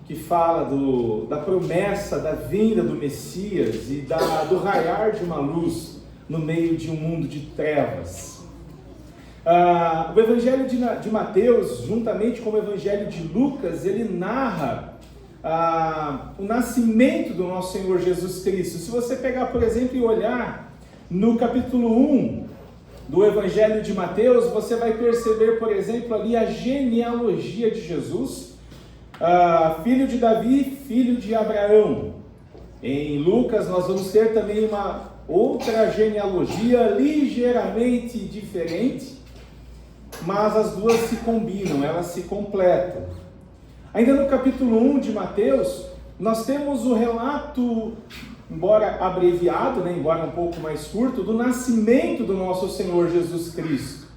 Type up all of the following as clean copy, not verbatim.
que fala da promessa da vinda do Messias e do raiar de uma luz no meio de um mundo de trevas. O Evangelho de Mateus, juntamente com o Evangelho de Lucas, ele narra o nascimento do nosso Senhor Jesus Cristo. Se você pegar, por exemplo, e olhar no capítulo 1 do Evangelho de Mateus, você vai perceber, por exemplo, ali a genealogia de Jesus, filho de Davi, filho de Abraão. Em Lucas nós vamos ter também uma outra genealogia ligeiramente diferente, mas as duas se combinam, elas se completam. Ainda no capítulo 1 de Mateus, nós temos o relato, embora abreviado, embora um pouco mais curto, do nascimento do nosso Senhor Jesus Cristo.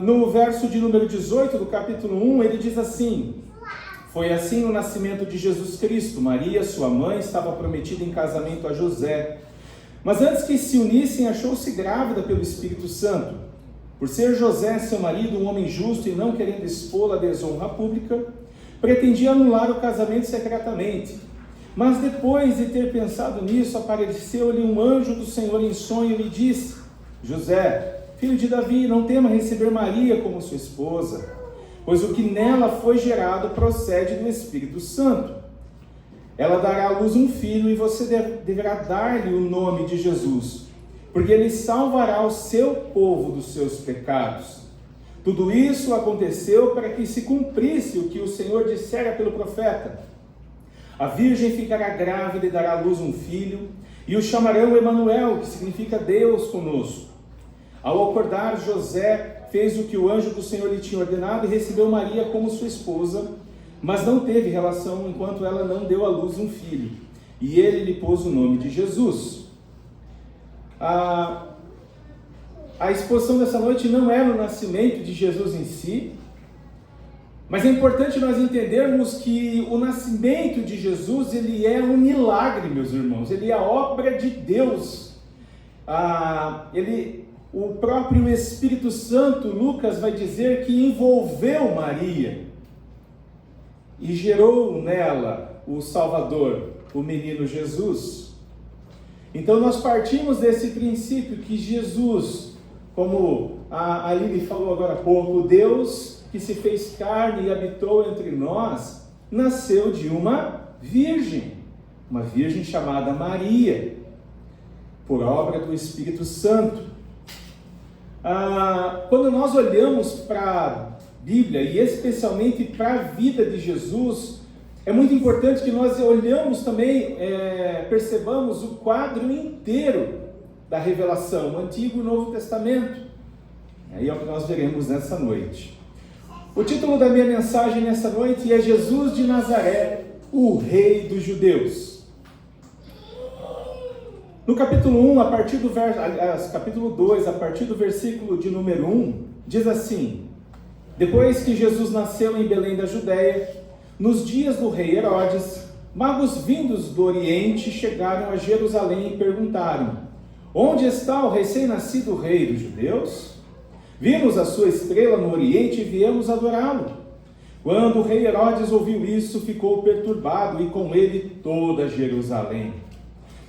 No verso de número 18 do capítulo 1, ele diz assim: foi assim o nascimento de Jesus Cristo. Maria, sua mãe, estava prometida em casamento a José. Mas antes que se unissem, achou-se grávida pelo Espírito Santo. Por ser José, seu marido, um homem justo e não querendo expô-la à desonra pública, pretendia anular o casamento secretamente. Mas depois de ter pensado nisso, apareceu-lhe um anjo do Senhor em sonho e lhe disse: José, filho de Davi, não tema receber Maria como sua esposa, pois o que nela foi gerado procede do Espírito Santo. Ela dará à luz um filho e você deverá dar-lhe o nome de Jesus, porque ele salvará o seu povo dos seus pecados. Tudo isso aconteceu para que se cumprisse o que o Senhor dissera pelo profeta: a virgem ficará grávida e dará à luz um filho, e o chamarão Emanuel, que significa Deus conosco. Ao acordar, José fez o que o anjo do Senhor lhe tinha ordenado e recebeu Maria como sua esposa, mas não teve relação enquanto ela não deu à luz um filho, e ele lhe pôs o nome de Jesus. A exposição dessa noite não é no nascimento de Jesus em si, mas é importante nós entendermos que o nascimento de Jesus, ele é um milagre, meus irmãos, ele é a obra de Deus. O próprio Espírito Santo, Lucas vai dizer que envolveu Maria e gerou nela o Salvador, o menino Jesus. Então nós partimos desse princípio que Jesus, como a Aline falou agora há pouco, Deus que se fez carne e habitou entre nós, nasceu de uma virgem chamada Maria, por obra do Espírito Santo. Quando nós olhamos para a Bíblia e especialmente para a vida de Jesus, é muito importante que nós olhamos também, percebamos o quadro inteiro da revelação, o Antigo e o Novo Testamento. Aí é o que nós veremos nessa noite. O título da minha mensagem nessa noite é Jesus de Nazaré, o Rei dos Judeus. No capítulo 1, capítulo 2, a partir do versículo de número 1, diz assim: depois que Jesus nasceu em Belém da Judéia, nos dias do rei Herodes, magos vindos do Oriente chegaram a Jerusalém e perguntaram: onde está o recém-nascido rei dos judeus? Vimos a sua estrela no Oriente e viemos adorá-lo. Quando o rei Herodes ouviu isso, ficou perturbado e com ele toda Jerusalém.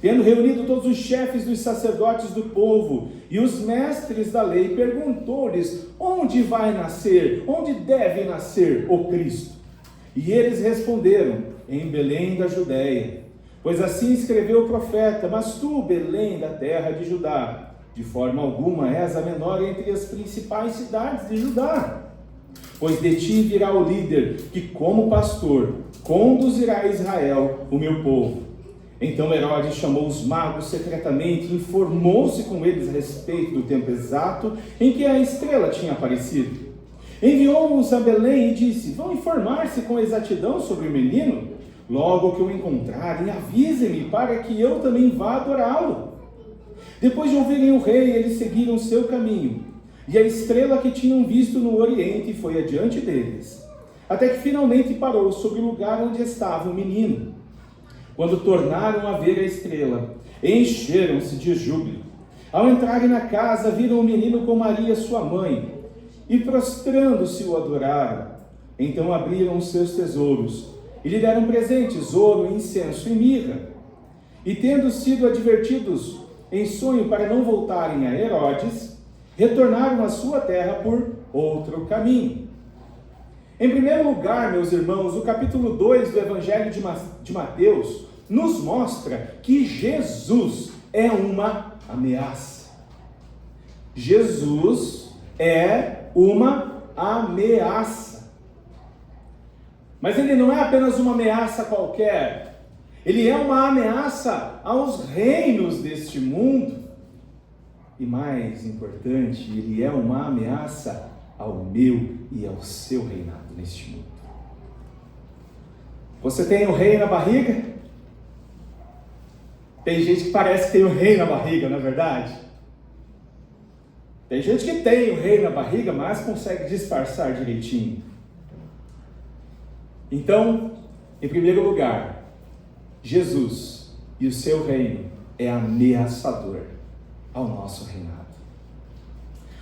Tendo reunido todos os chefes dos sacerdotes do povo e os mestres da lei, perguntou-lhes: onde vai nascer, onde deve nascer o Cristo? E eles responderam: em Belém da Judéia, pois assim escreveu o profeta: mas tu, Belém da terra de Judá, de forma alguma és a menor entre as principais cidades de Judá, pois de ti virá o líder que, como pastor, conduzirá a Israel, o meu povo. Então Herodes chamou os magos secretamente e informou-se com eles a respeito do tempo exato em que a estrela tinha aparecido. Enviou-os a Belém e disse: vão informar-se com exatidão sobre o menino? Logo que o encontrarem, avisem-me para que eu também vá adorá-lo. Depois de ouvirem o rei, eles seguiram o seu caminho, e a estrela que tinham visto no Oriente foi adiante deles, até que finalmente parou sobre o lugar onde estava o menino. Quando tornaram a ver a estrela, encheram-se de júbilo. Ao entrarem na casa, viram o menino com Maria, sua mãe, e prostrando-se o adoraram. Então abriram os seus tesouros e lhe deram presentes, ouro, incenso e mirra. E tendo sido advertidos em sonho para não voltarem a Herodes, retornaram à sua terra por outro caminho. Em primeiro lugar, meus irmãos, o capítulo 2 do Evangelho de Mateus nos mostra que Jesus é uma ameaça. Jesus é uma ameaça. Mas ele não é apenas uma ameaça qualquer. Ele é uma ameaça aos reinos deste mundo. E mais importante, ele é uma ameaça ao meu e ao seu reinado neste mundo. Você tem o rei na barriga? Tem gente que parece que tem o rei na barriga, não é verdade? Tem gente que tem o rei na barriga, mas consegue disfarçar direitinho. Então, em primeiro lugar, Jesus e o seu reino é ameaçador ao nosso reinado.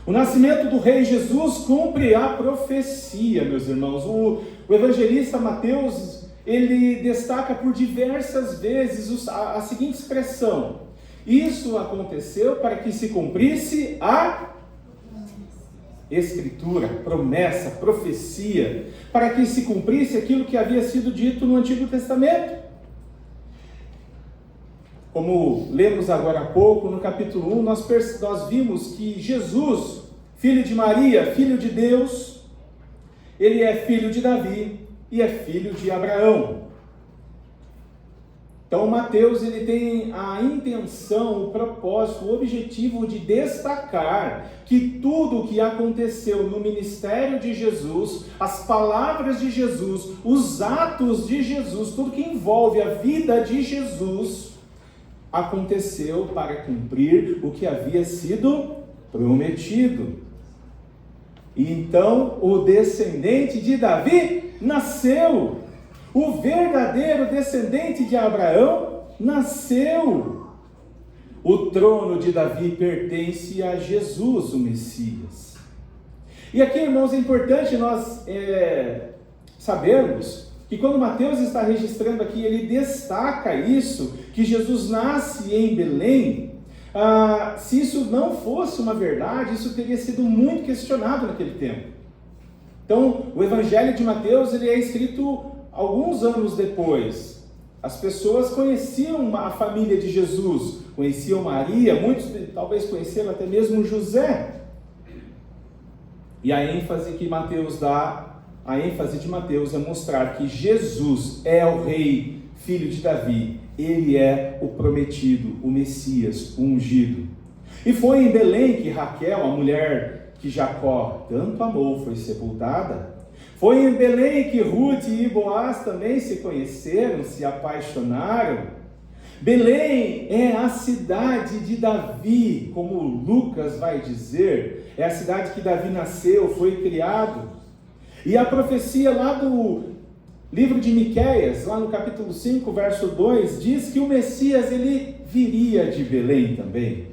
O nascimento do rei Jesus cumpre a profecia, meus irmãos. O evangelista Mateus, ele destaca por diversas vezes a seguinte expressão: isso aconteceu para que se cumprisse a Escritura, promessa, profecia, para que se cumprisse aquilo que havia sido dito no Antigo Testamento. Como lemos agora há pouco, no capítulo 1, nós vimos que Jesus, filho de Maria, filho de Deus, ele é filho de Davi e é filho de Abraão. Então Mateus, ele tem a intenção, o propósito, o objetivo de destacar que tudo o que aconteceu no ministério de Jesus, as palavras de Jesus, os atos de Jesus, tudo que envolve a vida de Jesus, aconteceu para cumprir o que havia sido prometido. E então o descendente de Davi nasceu. O verdadeiro descendente de Abraão nasceu. O trono de Davi pertence a Jesus, o Messias. E aqui, irmãos, é importante nós sabermos que quando Mateus está registrando aqui, ele destaca isso, que Jesus nasce em Belém. Se isso não fosse uma verdade, isso teria sido muito questionado naquele tempo. Então, o Evangelho de Mateus, ele é escrito alguns anos depois. As pessoas conheciam a família de Jesus, conheciam Maria, muitos talvez conheceram até mesmo José. E a ênfase que Mateus dá, a ênfase de Mateus é mostrar que Jesus é o rei, filho de Davi. Ele é o prometido, o Messias, o ungido. E foi em Belém que Raquel, a mulher que Jacó tanto amou, foi sepultada. Foi em Belém que Ruth e Boaz também se conheceram, se apaixonaram. Belém é a cidade de Davi, como Lucas vai dizer. É a cidade que Davi nasceu, foi criado. E a profecia lá do livro de Miqueias, lá no capítulo 5, verso 2, diz que o Messias, ele viria de Belém também.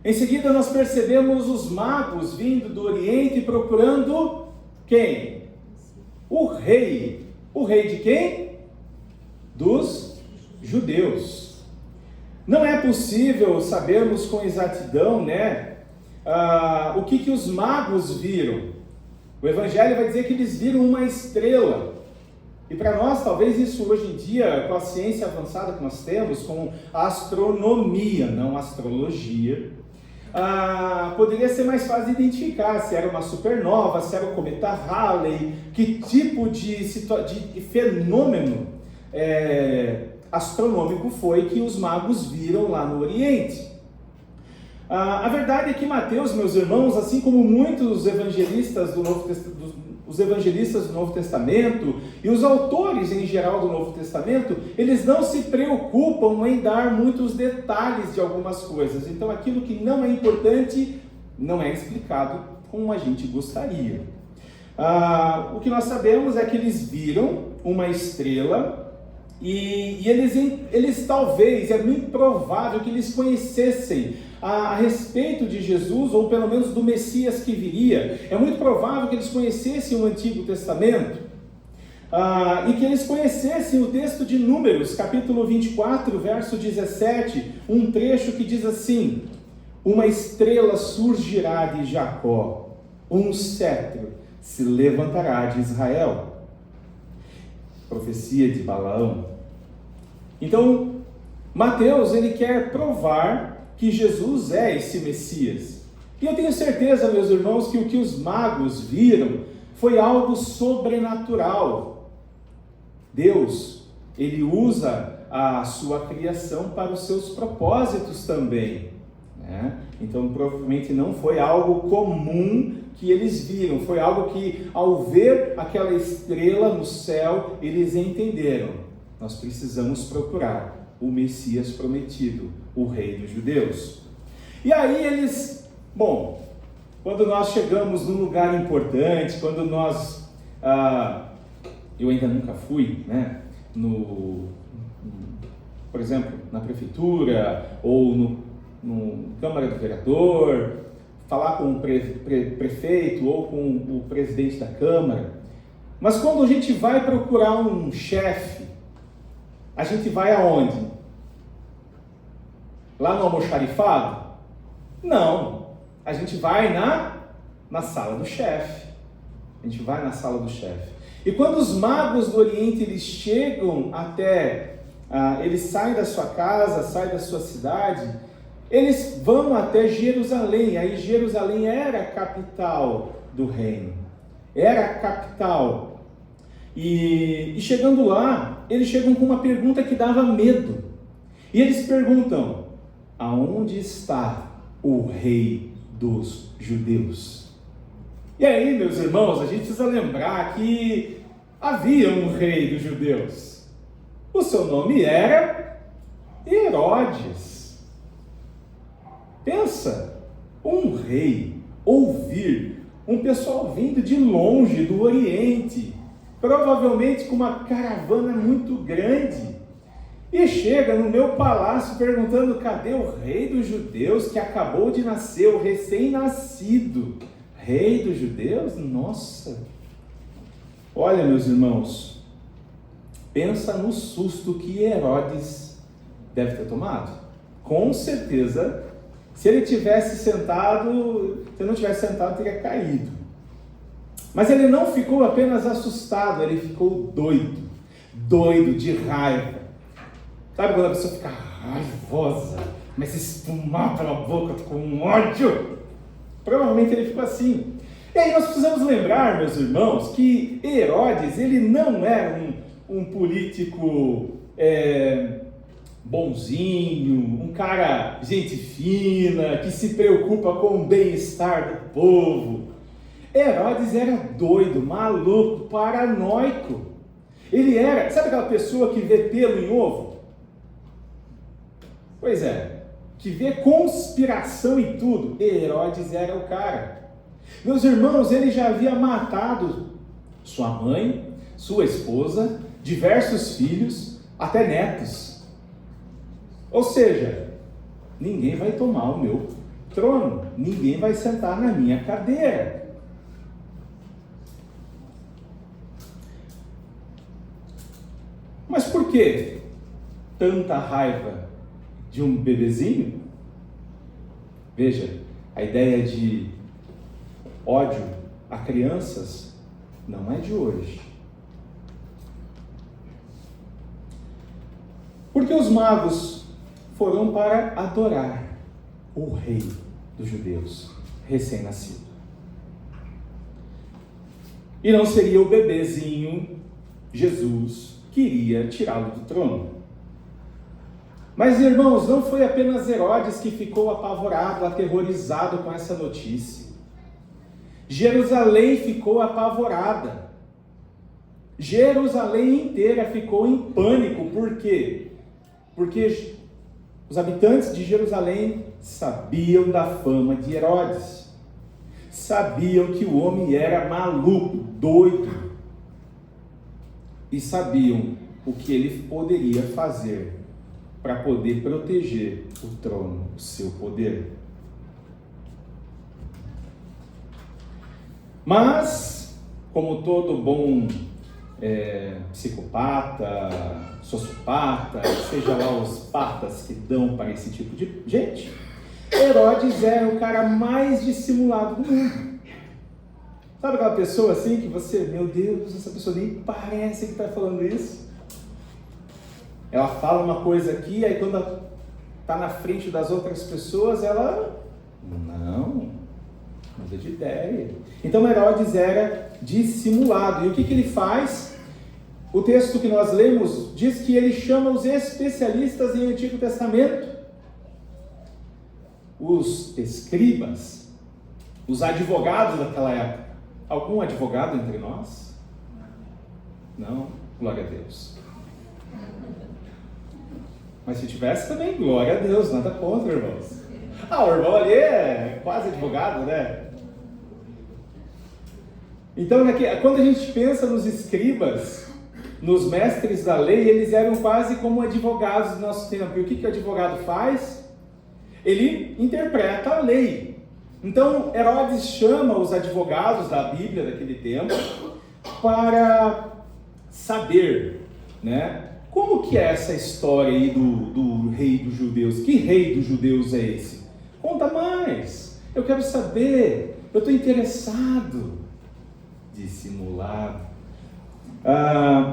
Em seguida nós percebemos os magos vindo do Oriente procurando quem? O rei. O rei de quem? Dos judeus. Não é possível sabermos com exatidão, o que os magos viram. O Evangelho vai dizer que eles viram uma estrela. E para nós, talvez isso hoje em dia, com a ciência avançada que nós temos, com a astronomia, não a astrologia, poderia ser mais fácil identificar se era uma supernova, se era o cometa Halley, que tipo de fenômeno astronômico foi que os magos viram lá no Oriente. A verdade é que Mateus, meus irmãos, assim como muitos evangelistas do Novo Testamento e os autores em geral do Novo Testamento, eles não se preocupam em dar muitos detalhes de algumas coisas. Então aquilo que não é importante não é explicado como a gente gostaria. O que nós sabemos é que eles viram uma estrela e eles talvez, é muito provável que eles conhecessem a respeito de Jesus, ou pelo menos do Messias que viria. É muito provável que eles conhecessem o Antigo Testamento, e que eles conhecessem o texto de Números, capítulo 24, verso 17, um trecho que diz assim: uma estrela surgirá de Jacó, um cetro se levantará de Israel. Profecia de Balaão. Então, Mateus, ele quer provar que Jesus é esse Messias. E eu tenho certeza, meus irmãos, que o que os magos viram foi algo sobrenatural. Deus, ele usa a sua criação para os seus propósitos também, né? Então, provavelmente não foi algo comum que eles viram, foi algo que, ao ver aquela estrela no céu, eles entenderam: nós precisamos procurar o Messias prometido, o Rei dos Judeus. E aí eles, quando nós chegamos num lugar importante, quando nós, eu ainda nunca fui, né, por exemplo, na prefeitura, ou no Câmara do Vereador, falar com o prefeito ou com o presidente da Câmara, mas quando a gente vai procurar um chefe, a gente vai aonde? Lá no almoxarifado? Não, a gente vai na sala do chefe. A gente vai na sala do chefe. E quando os magos do Oriente, eles chegam até, eles saem da sua casa, saem da sua cidade, eles vão até Jerusalém. Aí Jerusalém era a capital do reino, era a capital. E chegando lá, eles chegam com uma pergunta que dava medo. E eles perguntam: aonde está o rei dos judeus? E aí, meus irmãos, a gente precisa lembrar que havia um rei dos judeus. O seu nome era Herodes. Pensa, um rei ouvir um pessoal vindo de longe, do Oriente, provavelmente com uma caravana muito grande, e chega no meu palácio perguntando: cadê o rei dos judeus que acabou de nascer, o recém-nascido rei dos judeus? Nossa! Olha, meus irmãos, pensa no susto que Herodes deve ter tomado. Com certeza, se ele tivesse sentado, se ele não tivesse sentado, teria caído. Mas ele não ficou apenas assustado, ele ficou doido de raiva. Sabe quando a pessoa fica raivosa, começa a espumar pela boca com ódio? Provavelmente ele ficou assim. E aí nós precisamos lembrar, meus irmãos, que Herodes, ele não era um político bonzinho, um cara gente fina, que se preocupa com o bem-estar do povo. Herodes era doido, maluco, paranoico. Ele era, sabe aquela pessoa que vê pelo em ovo? Pois é, que vê conspiração em tudo. Herodes era o cara. Meus irmãos, ele já havia matado sua mãe, sua esposa, diversos filhos, até netos. Ou seja, ninguém vai tomar o meu trono, ninguém vai sentar na minha cadeira. Mas por que tanta raiva de um bebezinho? Veja, a ideia de ódio a crianças não é de hoje. Porque os magos foram para adorar o rei dos judeus, recém-nascido. E não seria o bebezinho Jesus que iria tirá-lo do trono. Mas, irmãos, não foi apenas Herodes que ficou apavorado, aterrorizado com essa notícia. Jerusalém ficou apavorada. Jerusalém inteira ficou em pânico. Por quê? Porque os habitantes de Jerusalém sabiam da fama de Herodes. Sabiam que o homem era maluco, doido. E sabiam o que ele poderia fazer para poder proteger o trono, o seu poder. Mas, como todo bom psicopata, sociopata, seja lá os patas que dão para esse tipo de gente, Herodes era o cara mais dissimulado do mundo. Sabe aquela pessoa assim que você, meu Deus, essa pessoa nem parece que está falando isso? Ela fala uma coisa aqui, aí quando está na frente das outras pessoas, ela não muda de ideia. Então Herodes era dissimulado. E o que ele faz? O texto que nós lemos diz que ele chama os especialistas em Antigo Testamento, os escribas, os advogados daquela época. Algum advogado entre nós? Não? Glória a Deus. Mas se tivesse também, glória a Deus, nada contra, irmãos. O irmão ali é quase advogado, né? Então, quando a gente pensa nos escribas, nos mestres da lei, eles eram quase como advogados do nosso tempo. E o que o advogado faz? Ele interpreta a lei. Então, Herodes chama os advogados da Bíblia daquele tempo para saber, né? Como que é essa história aí do rei dos judeus? Que rei dos judeus é esse? Conta mais, eu quero saber, eu estou interessado. Dissimulado.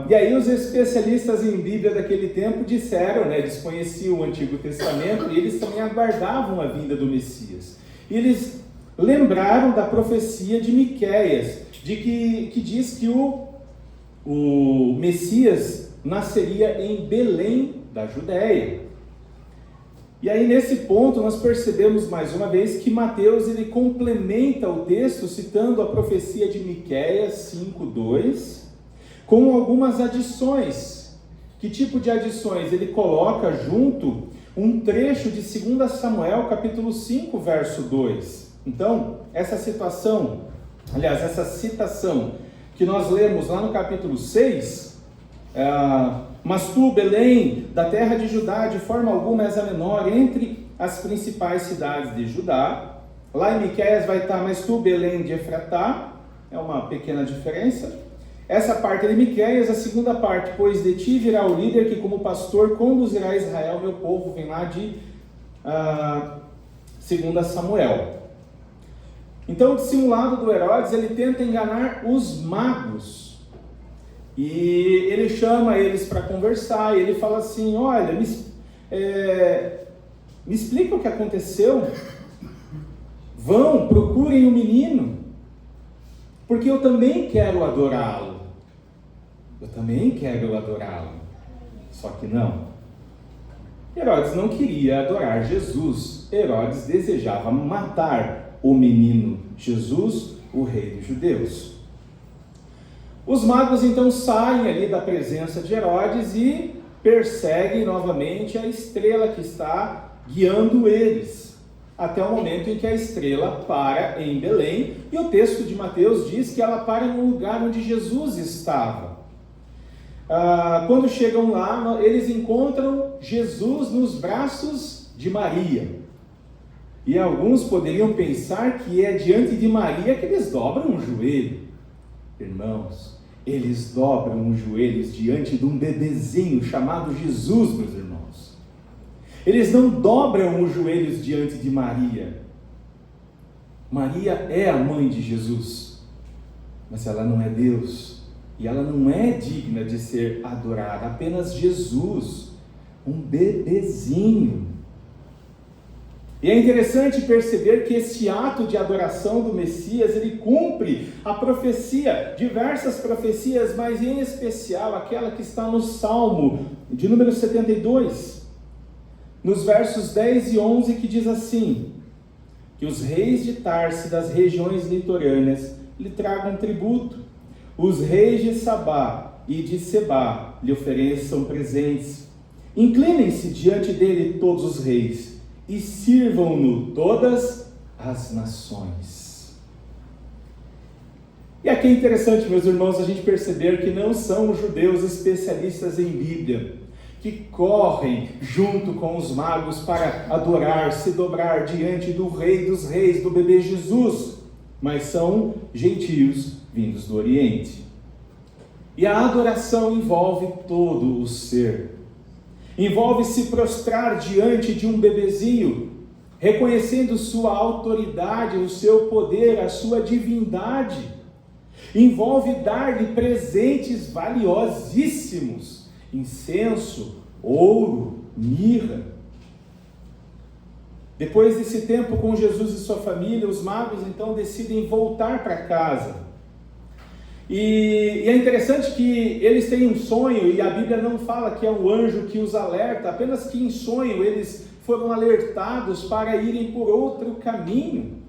E aí os especialistas em Bíblia daquele tempo disseram, né, eles conheciam o Antigo Testamento e eles também aguardavam a vinda do Messias. E eles lembraram da profecia de Miqueias, que diz que o Messias nasceria em Belém da Judéia. E aí nesse ponto nós percebemos mais uma vez que Mateus ele complementa o texto citando a profecia de Miqueias 5:2 com algumas adições. Que tipo de adições? Ele coloca junto um trecho de 2 Samuel capítulo 5 verso 2. Então essa citação que nós lemos lá no capítulo 6, mas tu, Belém, da terra de Judá, de forma alguma és a menor entre as principais cidades de Judá. Lá em Miqueias vai estar, mas tu, Belém de Efratá, é uma pequena diferença. Essa parte de Miqueias, a segunda parte, pois de ti virá o líder que como pastor conduzirá Israel, meu povo, vem lá de 2 Samuel. Então o dissimulado do Herodes, ele tenta enganar os magos. E ele chama eles para conversar, e ele fala assim, olha, me explica o que aconteceu, procurem o menino, porque eu também quero adorá-lo, só que não. Herodes não queria adorar Jesus, Herodes desejava matar o menino Jesus, o rei dos judeus. Os magos então saem ali da presença de Herodes e perseguem novamente a estrela que está guiando eles, até o momento em que a estrela para em Belém, e o texto de Mateus diz que ela para no lugar onde Jesus estava. Quando chegam lá, eles encontram Jesus nos braços de Maria, e alguns poderiam pensar que é diante de Maria que eles dobram o joelho. Irmãos, eles dobram os joelhos diante de um bebezinho chamado Jesus, meus irmãos. Eles não dobram os joelhos diante de Maria. Maria é a mãe de Jesus, mas ela não é Deus, e ela não é digna de ser adorada. Apenas Jesus, um bebezinho. E é interessante perceber que esse ato de adoração do Messias, ele cumpre a profecia, diversas profecias, mas em especial aquela que está no Salmo de número 72, nos versos 10 e 11, que diz assim, que os reis de Tarse das regiões litorâneas lhe tragam tributo, os reis de Sabá e de Sebá lhe ofereçam presentes, inclinem-se diante dele todos os reis, e sirvam-no todas as nações. E aqui é interessante, meus irmãos, a gente perceber que não são os judeus especialistas em Bíblia que correm junto com os magos para adorar, se dobrar diante do Rei dos Reis, do bebê Jesus, mas são gentios vindos do Oriente. E a adoração envolve todo o ser. Envolve se prostrar diante de um bebezinho, reconhecendo sua autoridade, o seu poder, a sua divindade. Envolve dar-lhe presentes valiosíssimos, incenso, ouro, mirra. Depois desse tempo com Jesus e sua família, os magos então decidem voltar para casa. E é interessante que eles têm um sonho, e a Bíblia não fala que é o anjo que os alerta, apenas que em sonho eles foram alertados para irem por outro caminho.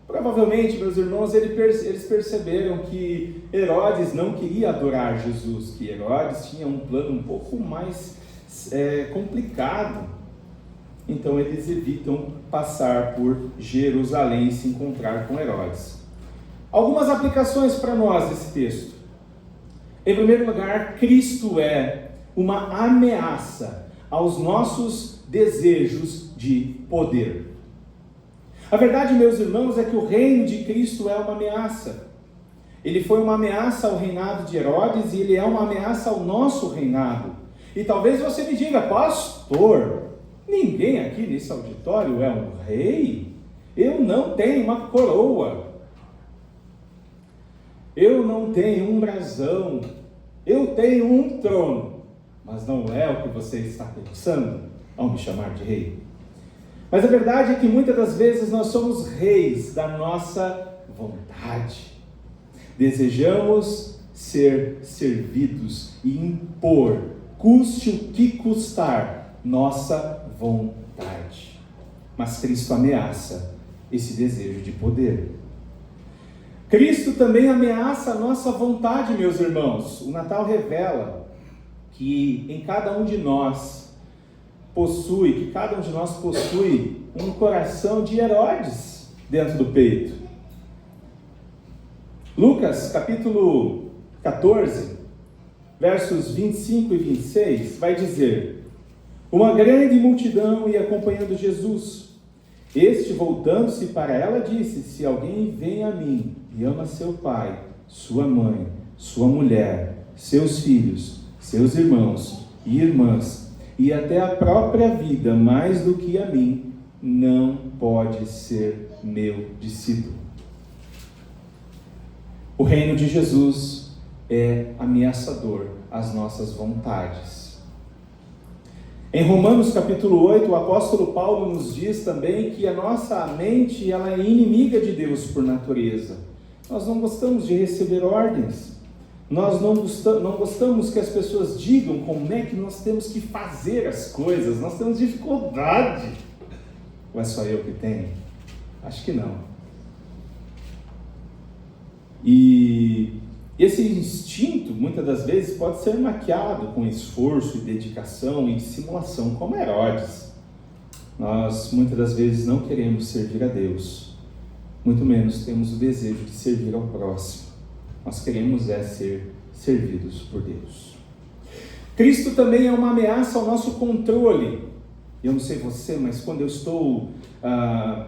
Provavelmente, meus irmãos, eles perceberam que Herodes não queria adorar Jesus, que Herodes tinha um plano um pouco mais complicado. Então eles evitam passar por Jerusalém e se encontrar com Herodes. Algumas aplicações para nós desse texto. Em primeiro lugar, Cristo é uma ameaça aos nossos desejos de poder. A verdade, meus irmãos, é que o reino de Cristo é uma ameaça. Ele foi uma ameaça ao reinado de Herodes e ele é uma ameaça ao nosso reinado. E talvez você me diga, pastor, ninguém aqui nesse auditório é um rei? Eu não tenho uma coroa. Eu não tenho um brasão. Eu tenho um trono. Mas não é o que você está pensando ao me chamar de rei. Mas a verdade é que muitas das vezes nós somos reis da nossa vontade. Desejamos ser servidos e impor, custe o que custar, nossa vontade. Mas Cristo ameaça esse desejo de poder. Cristo também ameaça a nossa vontade, meus irmãos. O Natal revela que em cada um de nós possui um coração de Herodes dentro do peito. Lucas, capítulo 14, versos 25 e 26, vai dizer: uma grande multidão ia acompanhando Jesus. Este, voltando-se para ela, disse: se alguém vem a mim e ama seu pai, sua mãe, sua mulher, seus filhos, seus irmãos e irmãs, e até a própria vida mais do que a mim, não pode ser meu discípulo. O reino de Jesus é ameaçador às nossas vontades. Em Romanos capítulo 8, o apóstolo Paulo nos diz também que a nossa mente ela é inimiga de Deus por natureza. Nós não gostamos de receber ordens. Nós não gostamos que as pessoas digam como é que nós temos que fazer as coisas. Nós temos dificuldade. Ou é só eu que tenho? Acho que não. E esse instinto, muitas das vezes, pode ser maquiado com esforço e dedicação e dissimulação, como Herodes. Nós, muitas das vezes, não queremos servir a Deus. Muito menos temos o desejo de servir ao próximo. Nós queremos ser servidos por Deus. Cristo também é uma ameaça ao nosso controle. Eu não sei você, mas quando eu estou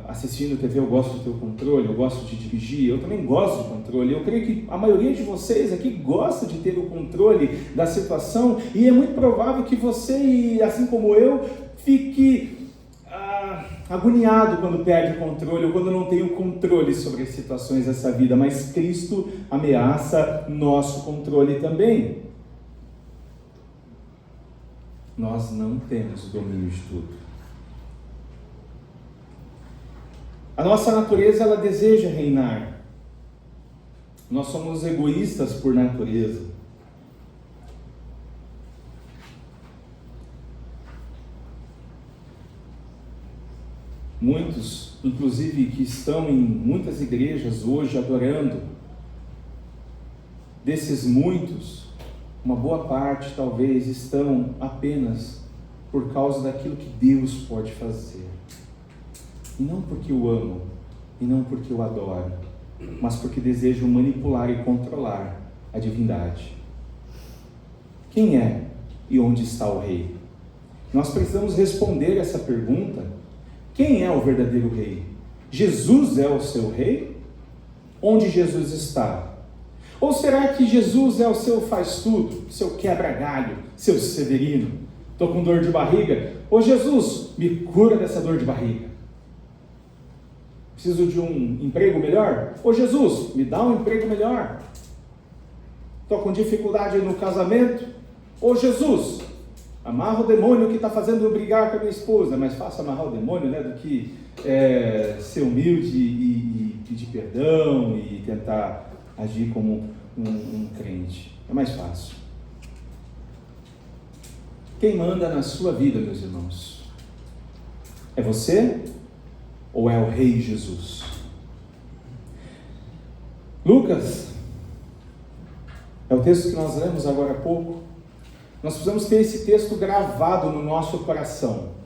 assistindo TV, eu gosto de ter o controle, eu gosto de dirigir, eu também gosto de controle. Eu creio que a maioria de vocês aqui gosta de ter o controle da situação, e é muito provável que você, assim como eu, fique agoniado quando perde o controle ou quando não tem o controle sobre as situações dessa vida, mas Cristo ameaça nosso controle também. Nós não temos o domínio de tudo. A nossa natureza, ela deseja reinar. Nós somos egoístas por natureza. Muitos, inclusive, que estão em muitas igrejas hoje adorando, desses muitos, uma boa parte talvez estão apenas por causa daquilo que Deus pode fazer. E não porque o amam, e não porque o adoram, mas porque desejam manipular e controlar a divindade. Quem é e onde está o rei? Nós precisamos responder essa pergunta. Quem é o verdadeiro rei? Jesus é o seu rei? Onde Jesus está? Ou será que Jesus é o seu faz-tudo, seu quebra-galho, seu Severino? Estou com dor de barriga. Ô Jesus, me cura dessa dor de barriga. Preciso de um emprego melhor? Ô Jesus, me dá um emprego melhor. Estou com dificuldade no casamento? Ô Jesus, amarra o demônio que está fazendo eu brigar com a minha esposa. É mais fácil amarrar o demônio, né, do que ser humilde e pedir perdão e tentar agir como um crente. É mais fácil. Quem manda na sua vida, meus irmãos? É você ou é o Rei Jesus? Lucas é o texto que nós lemos agora há pouco. Nós precisamos ter esse texto gravado no nosso coração.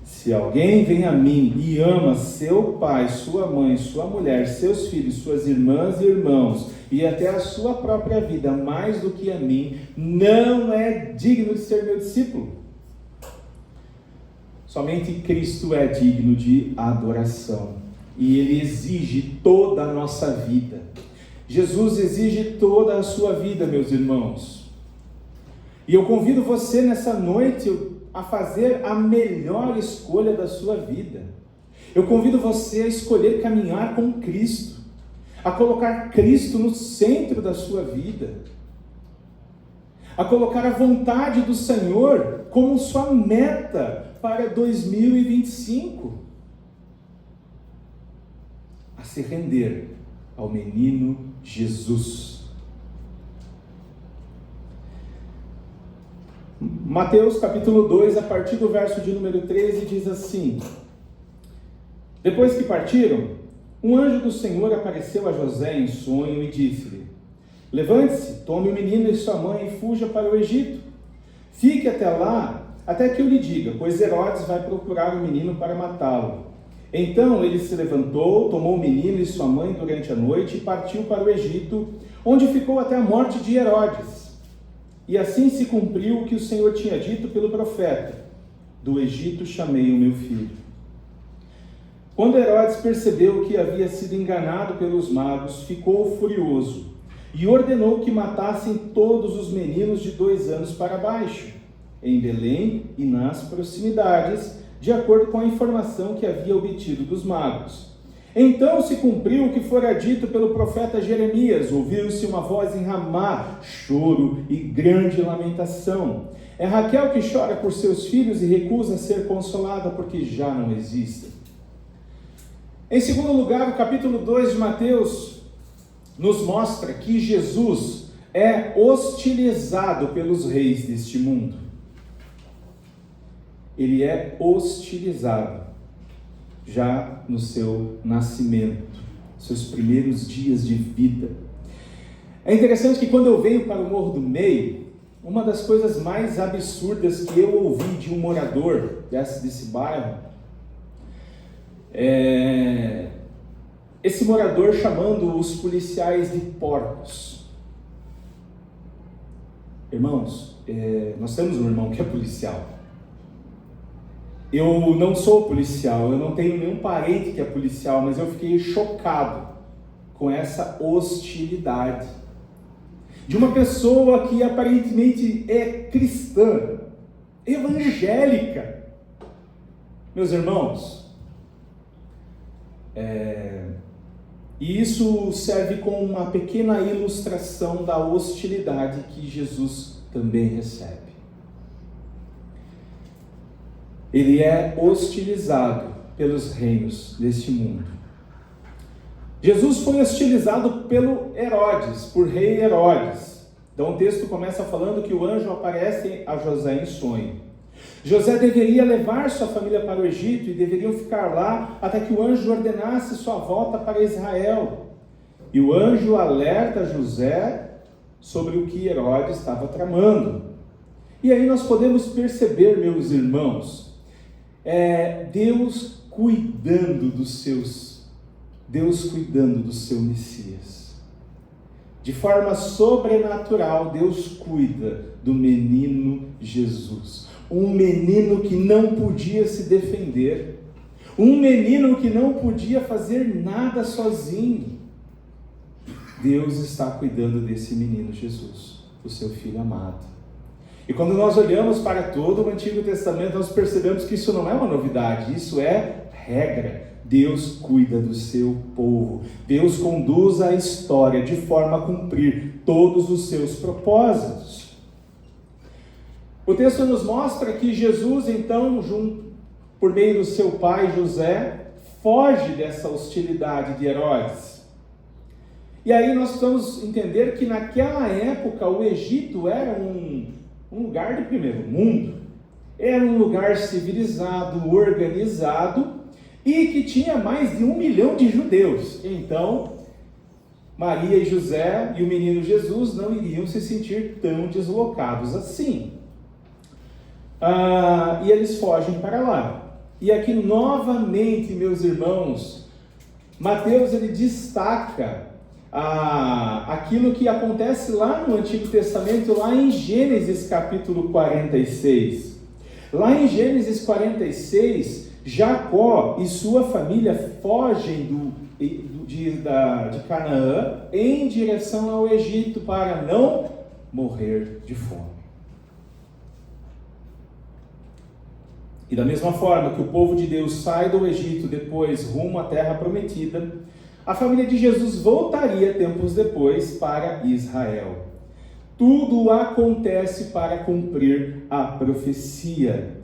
Se alguém vem a mim e ama seu pai, sua mãe, sua mulher, seus filhos, suas irmãs e irmãos, e até a sua própria vida, mais do que a mim, não é digno de ser meu discípulo. Somente Cristo é digno de adoração. E Ele exige toda a nossa vida. Jesus exige toda a sua vida, meus irmãos. E eu convido você nessa noite a fazer a melhor escolha da sua vida. Eu convido você a escolher caminhar com Cristo, a colocar Cristo no centro da sua vida, a colocar a vontade do Senhor como sua meta para 2025, a se render ao menino Jesus. Mateus capítulo 2, a partir do verso de número 13, diz assim: Depois que partiram, um anjo do Senhor apareceu a José em sonho e disse-lhe: Levante-se, tome o menino e sua mãe e fuja para o Egito. Fique até lá, até que eu lhe diga, pois Herodes vai procurar o menino para matá-lo. Então ele se levantou, tomou o menino e sua mãe durante a noite e partiu para o Egito, onde ficou até a morte de Herodes. E assim se cumpriu o que o Senhor tinha dito pelo profeta: do Egito chamei o meu filho. Quando Herodes percebeu que havia sido enganado pelos magos, ficou furioso e ordenou que matassem todos os meninos de 2 anos para baixo, em Belém e nas proximidades, de acordo com a informação que havia obtido dos magos. Então se cumpriu o que fora dito pelo profeta Jeremias: ouviu-se uma voz em Ramá, choro e grande lamentação. É Raquel que chora por seus filhos e recusa ser consolada porque já não existem. Em segundo lugar, o capítulo 2 de Mateus nos mostra que Jesus é hostilizado pelos reis deste mundo. Ele é hostilizado já no seu nascimento, seus primeiros dias de vida. É interessante que quando eu venho para o Morro do Meio, uma das coisas mais absurdas que eu ouvi de um morador desse bairro, esse morador chamando os policiais de porcos. Irmãos, nós temos um irmão que é policial. Eu não sou policial, eu não tenho nenhum parente que é policial, mas eu fiquei chocado com essa hostilidade de uma pessoa que aparentemente é cristã, evangélica. Meus irmãos, e isso serve como uma pequena ilustração da hostilidade que Jesus também recebe. Ele é hostilizado pelos reinos deste mundo. Jesus foi hostilizado pelo Herodes, por rei Herodes. Então o texto começa falando que o anjo aparece a José em sonho. José deveria levar sua família para o Egito e deveriam ficar lá até que o anjo ordenasse sua volta para Israel. E o anjo alerta José sobre o que Herodes estava tramando. E aí nós podemos perceber, meus irmãos, Deus cuidando do seu Messias. De forma sobrenatural, Deus cuida do menino Jesus. Um menino que não podia se defender. Um menino que não podia fazer nada sozinho. Deus está cuidando desse menino Jesus, o seu filho amado. E quando nós olhamos para todo o Antigo Testamento, nós percebemos que isso não é uma novidade, isso é regra. Deus cuida do seu povo. Deus conduz a história de forma a cumprir todos os seus propósitos. O texto nos mostra que Jesus, então, por meio do seu pai José, foge dessa hostilidade de Herodes. E aí nós precisamos entender que naquela época o Egito era um lugar de primeiro mundo. Era um lugar civilizado, organizado, e que tinha mais de 1 milhão de judeus. Então, Maria e José e o menino Jesus não iriam se sentir tão deslocados assim. E eles fogem para lá. E aqui novamente, meus irmãos, Mateus ele destaca aquilo que acontece lá no Antigo Testamento, lá em Gênesis capítulo 46. Lá em Gênesis 46, Jacó e sua família fogem de Canaã em direção ao Egito para não morrer de fome. E da mesma forma que o povo de Deus sai do Egito depois rumo à terra prometida, a família de Jesus voltaria tempos depois para Israel. Tudo acontece para cumprir a profecia.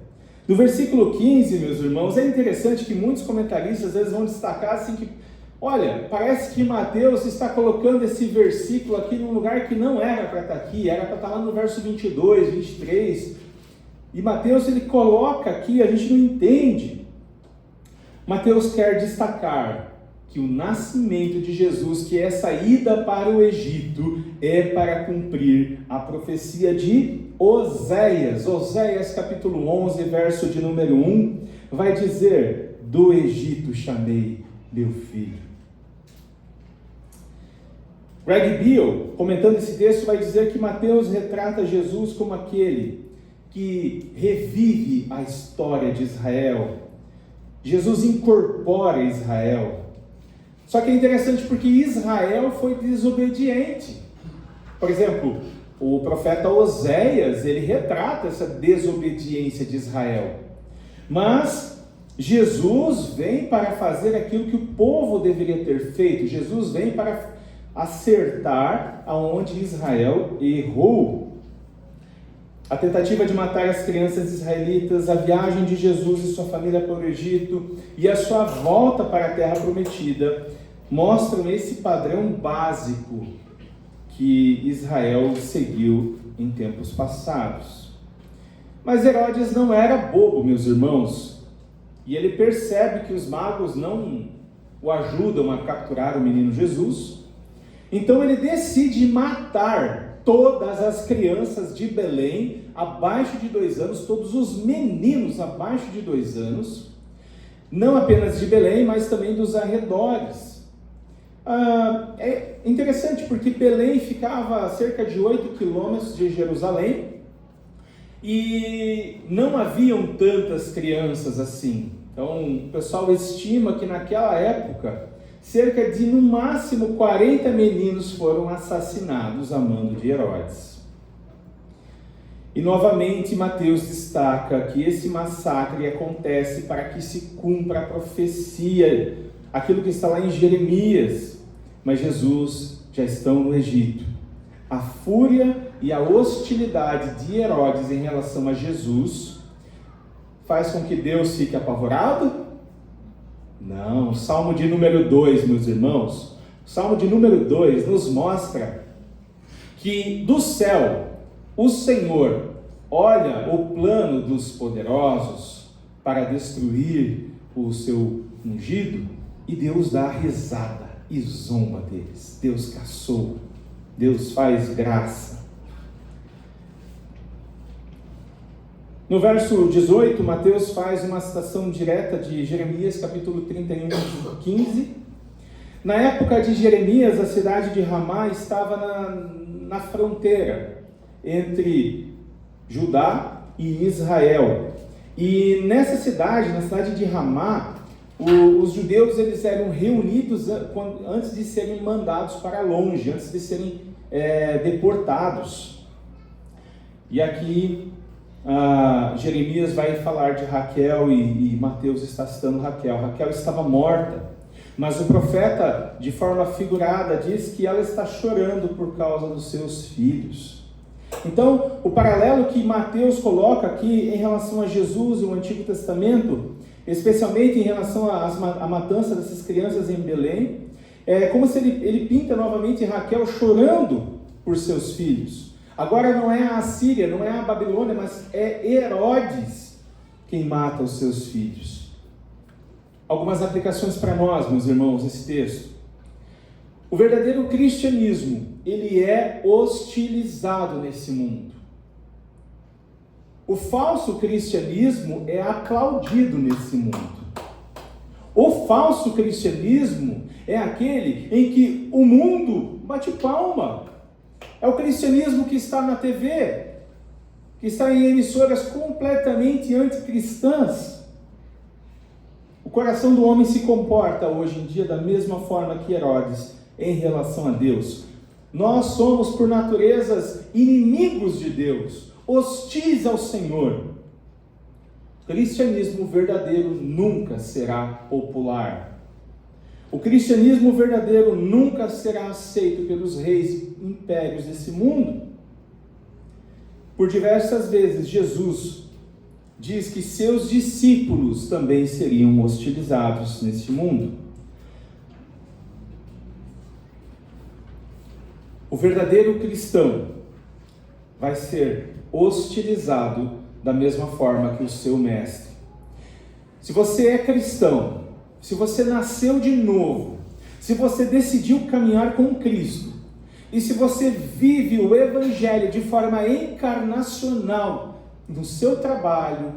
No versículo 15, meus irmãos, é interessante que muitos comentaristas às vezes vão destacar assim que, olha, parece que Mateus está colocando esse versículo aqui num lugar que não era para estar aqui, era para estar lá no verso 22, 23. E Mateus ele coloca aqui, a gente não entende. Mateus quer destacar que o nascimento de Jesus, que é essa ida para o Egito, é para cumprir a profecia de Oséias. Oséias capítulo 11, verso de número 1, vai dizer: do Egito chamei meu filho. Greg Beale, comentando esse texto, vai dizer que Mateus retrata Jesus como aquele que revive a história de Israel. Jesus incorpora Israel. Só que é interessante porque Israel foi desobediente. Por exemplo, o profeta Oséias, ele retrata essa desobediência de Israel. Mas Jesus vem para fazer aquilo que o povo deveria ter feito. Jesus vem para acertar aonde Israel errou. A tentativa de matar as crianças israelitas, a viagem de Jesus e sua família para o Egito e a sua volta para a terra prometida mostram esse padrão básico que Israel seguiu em tempos passados. Mas Herodes não era bobo, meus irmãos, e ele percebe que os magos não o ajudam a capturar o menino Jesus, então ele decide matar todas as crianças de Belém abaixo de 2 anos, todos os meninos abaixo de 2 anos, não apenas de Belém, mas também dos arredores. É interessante porque Belém ficava a cerca de 8 quilômetros de Jerusalém e não haviam tantas crianças assim. Então o pessoal estima que naquela época cerca de, no máximo, 40 meninos foram assassinados a mando de Herodes. E, novamente, Mateus destaca que esse massacre acontece para que se cumpra a profecia, aquilo que está lá em Jeremias. Mas Jesus já estão no Egito. A fúria e a hostilidade de Herodes em relação a Jesus faz com que Deus fique apavorado? Não, o Salmo de número 2, meus irmãos, o Salmo de número 2 nos mostra que do céu o Senhor olha o plano dos poderosos para destruir o seu ungido e Deus dá risada e zomba deles. Deus caçoa, Deus faz graça. No verso 18, Mateus faz uma citação direta de Jeremias, capítulo 31, 15. Na época de Jeremias, a cidade de Ramá estava na fronteira entre Judá e Israel. E nessa cidade, na cidade de Ramá, os judeus eles eram reunidos antes de serem mandados para longe, antes de serem deportados. E aqui Jeremias vai falar de Raquel e Mateus está citando Raquel. Raquel estava morta, mas o profeta, de forma figurada, diz que ela está chorando por causa dos seus filhos. Então, o paralelo que Mateus coloca aqui em relação a Jesus no Antigo Testamento, especialmente em relação à matança dessas crianças em Belém, é como se ele pinta novamente Raquel chorando por seus filhos. Agora não é a Assíria, não é a Babilônia, mas é Herodes quem mata os seus filhos. Algumas aplicações para nós, meus irmãos, nesse texto. O verdadeiro cristianismo, ele é hostilizado nesse mundo. O falso cristianismo é aplaudido nesse mundo. O falso cristianismo é aquele em que o mundo bate palma. É o cristianismo que está na TV, que está em emissoras completamente anticristãs. O coração do homem se comporta hoje em dia da mesma forma que Herodes em relação a Deus. Nós somos por naturezas inimigos de Deus, hostis ao Senhor. O cristianismo verdadeiro nunca será popular. O cristianismo verdadeiro nunca será aceito pelos reis e impérios desse mundo. Por diversas vezes, Jesus diz que seus discípulos também seriam hostilizados nesse mundo. O verdadeiro cristão vai ser hostilizado da mesma forma que o seu mestre. Se você é cristão, se você nasceu de novo, se você decidiu caminhar com Cristo, e se você vive o Evangelho de forma encarnacional, no seu trabalho,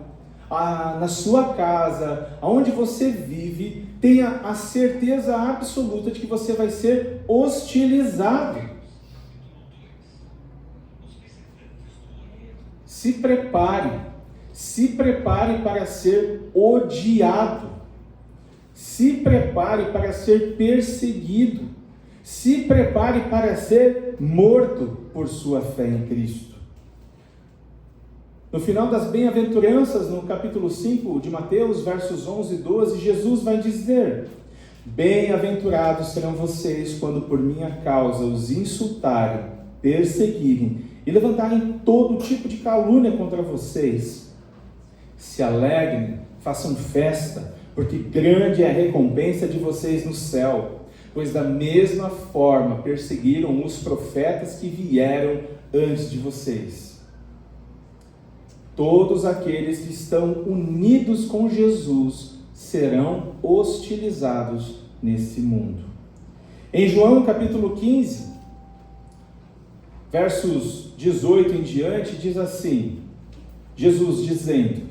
na sua casa, aonde você vive, tenha a certeza absoluta de que você vai ser hostilizado. Se prepare para ser odiado, se prepare para ser perseguido, se prepare para ser morto por sua fé em Cristo. No final das bem-aventuranças, no capítulo 5 de Mateus, versos 11 e 12, Jesus vai dizer: bem-aventurados serão vocês quando por minha causa os insultarem, perseguirem e levantarem todo tipo de calúnia contra vocês. Se alegrem, façam festa, porque grande é a recompensa de vocês no céu, pois da mesma forma perseguiram os profetas que vieram antes de vocês. Todos aqueles que estão unidos com Jesus serão hostilizados nesse mundo. Em João capítulo 15, versos 18 em diante, diz assim, Jesus dizendo: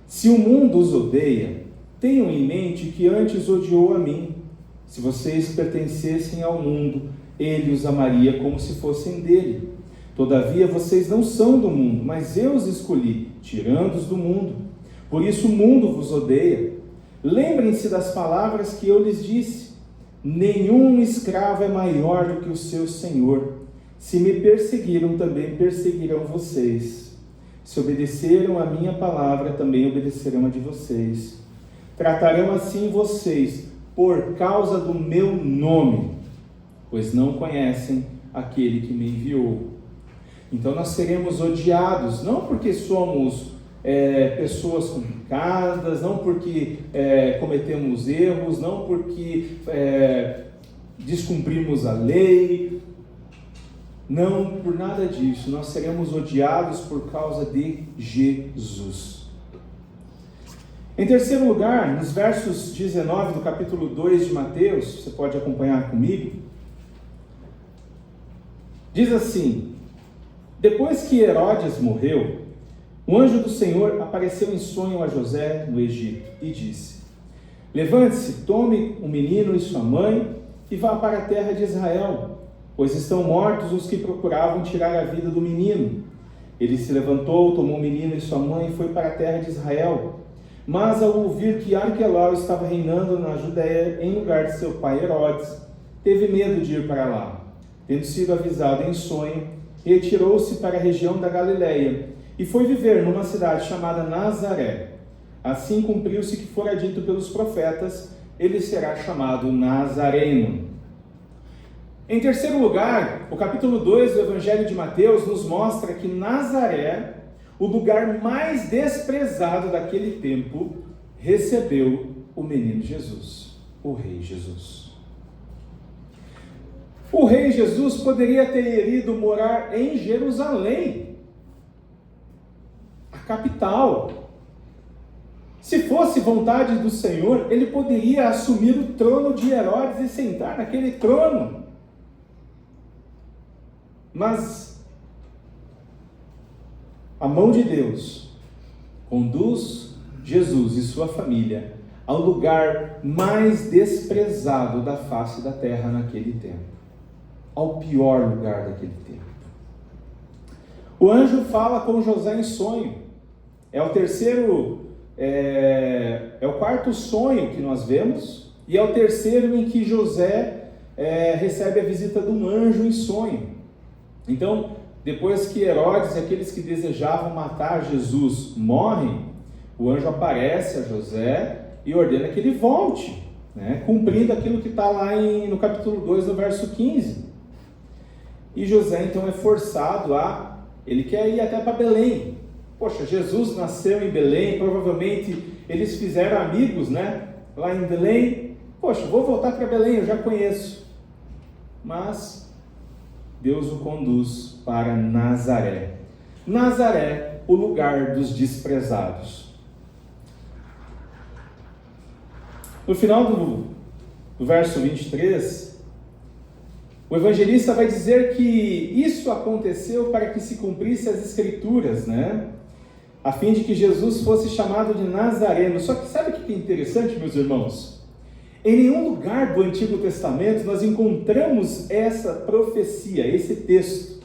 se o mundo os odeia, tenham em mente que antes odiou a mim. Se vocês pertencessem ao mundo, ele os amaria como se fossem dele. Todavia vocês não são do mundo, mas eu os escolhi, tirando-os do mundo. Por isso o mundo vos odeia. Lembrem-se das palavras que eu lhes disse: nenhum escravo é maior do que o seu senhor. Se me perseguiram, também perseguirão vocês. Se obedeceram a minha palavra, também obedecerão a de vocês. Tratarão assim vocês por causa do meu nome, pois não conhecem aquele que me enviou. Então nós seremos odiados, não porque somos pessoas complicadas, não porque cometemos erros, não porque descumprimos a lei, não por nada disso. Nós seremos odiados por causa de Jesus. Em terceiro lugar, nos versos 19 do capítulo 2 de Mateus, você pode acompanhar comigo, diz assim: depois que Herodes morreu, o anjo do Senhor apareceu em sonho a José no Egito e disse: levante-se, tome o menino e sua mãe e vá para a terra de Israel, pois estão mortos os que procuravam tirar a vida do menino. Ele se levantou, tomou o menino e sua mãe e foi para a terra de Israel. Mas ao ouvir que Arquelau estava reinando na Judéia em lugar de seu pai Herodes, teve medo de ir para lá. Tendo sido avisado em sonho, retirou-se para a região da Galileia e foi viver numa cidade chamada Nazaré. Assim cumpriu-se que fora dito pelos profetas: ele será chamado Nazareno. Em terceiro lugar, o capítulo 2 do Evangelho de Mateus nos mostra que Nazaré, o lugar mais desprezado daquele tempo, recebeu o menino Jesus, o Rei Jesus. O Rei Jesus poderia ter ido morar em Jerusalém, a capital. Se fosse vontade do Senhor, ele poderia assumir o trono de Herodes e sentar naquele trono. Mas a mão de Deus conduz Jesus e sua família ao lugar mais desprezado da face da terra naquele tempo, ao pior lugar daquele tempo. O anjo fala com José em sonho. É o quarto sonho que nós vemos, e é o terceiro em que José recebe a visita de um anjo em sonho. Então, depois que Herodes e aqueles que desejavam matar Jesus morrem, o anjo aparece a José e ordena que ele volte, cumprindo aquilo que está lá no capítulo 2, no verso 15. E José então é forçado ele quer ir até para Belém. Poxa, Jesus nasceu em Belém, provavelmente eles fizeram amigos, lá em Belém. Poxa, vou voltar para Belém, eu já conheço. Mas Deus o conduz para Nazaré. Nazaré, o lugar dos desprezados. No final do verso 23, o evangelista vai dizer que isso aconteceu para que se cumprisse as escrituras, a fim de que Jesus fosse chamado de Nazareno. Só que sabe o que é interessante, meus irmãos? Em nenhum lugar do Antigo Testamento nós encontramos essa profecia, esse texto.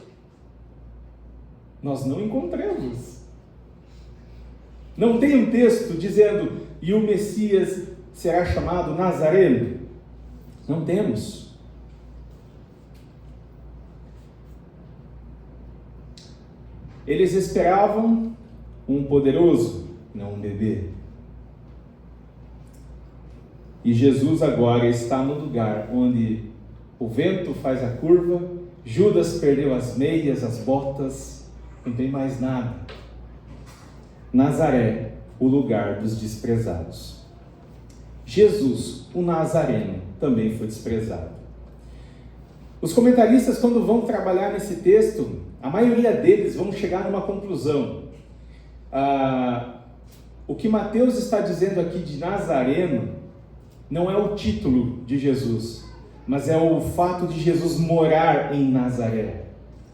Nós não encontramos. Não tem um texto dizendo: e o Messias será chamado Nazareno. Não temos. Eles esperavam um poderoso, não um bebê. E Jesus agora está no lugar onde o vento faz a curva, Judas perdeu as meias, as botas, não tem mais nada. Nazaré, o lugar dos desprezados. Jesus, o Nazareno, também foi desprezado. Os comentaristas, quando vão trabalhar nesse texto, a maioria deles vão chegar numa conclusão. O que Mateus está dizendo aqui de Nazareno não é o título de Jesus, mas é o fato de Jesus morar em Nazaré.